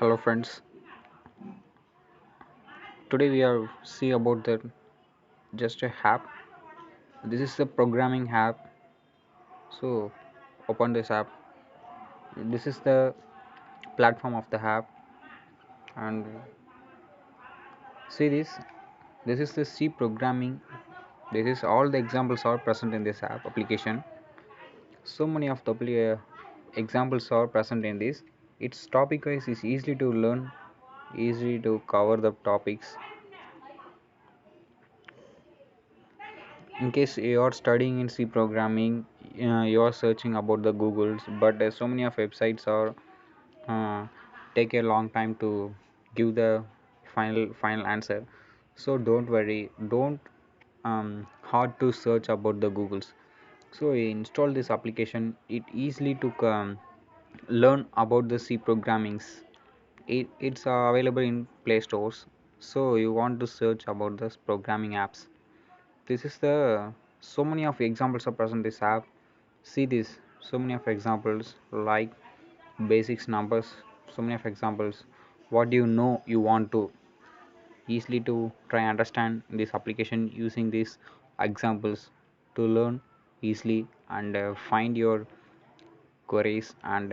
Hello friends, today we are see about the just a app. This is the programming app. So open this app. This is the platform of the app and see this. This is the C programming. This is all the examples are present in this app application. So many of the examples are present in this. Its topic wise is easy to learn, easy to cover the topics. In case you are studying in C programming, you are searching about the Googles, but so many of websites are take a long time to give the final answer. So don't worry, don't hard to search about the Googles. So install this application. It easily to learn about the C programmings. It's available in Play stores. So you want to search about this programming apps. This is the so many of examples are present this app. See this, so many of examples like basics numbers, so many of examples. What do you know you want to easily to try understand this application using these examples to learn easily and find your queries and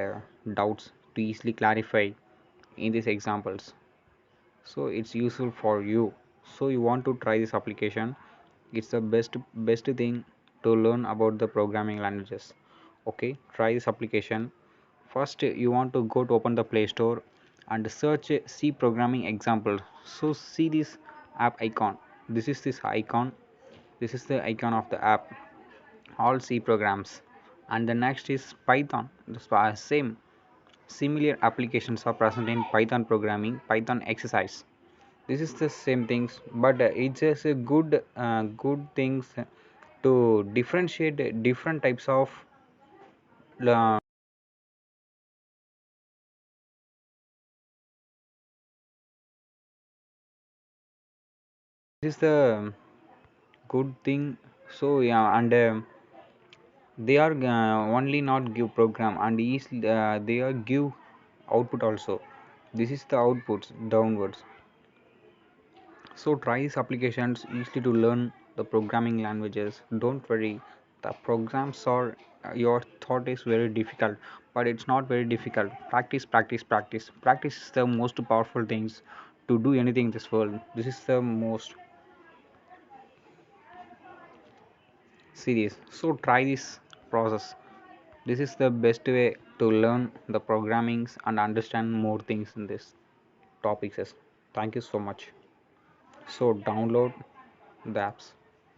doubts to easily clarify in these examples. So it's useful for you. So you want to try this application. It's the best thing to learn about the programming languages. Okay, try this application. First you want to go to open the Play Store and search C programming example. So see this app icon. This icon. This is the icon of the app, all C programs. And the next is Python. The same similar applications are present in Python programming, Python exercise. This is the same things, but it's just a good things to differentiate different types of uh, this is the good thing. So yeah, and they are only not give program and is they are give output also. This is the outputs downwards. So try these applications easily to learn the programming languages. Don't worry, the programs are your thought is very difficult, but it's not very difficult. Practice, practice, practice. Practice is the most powerful things to do anything in this world. This is the most serious. So try this process. This is the best way to learn the programmings and understand more things in this topics. Thank you so much. So download the apps.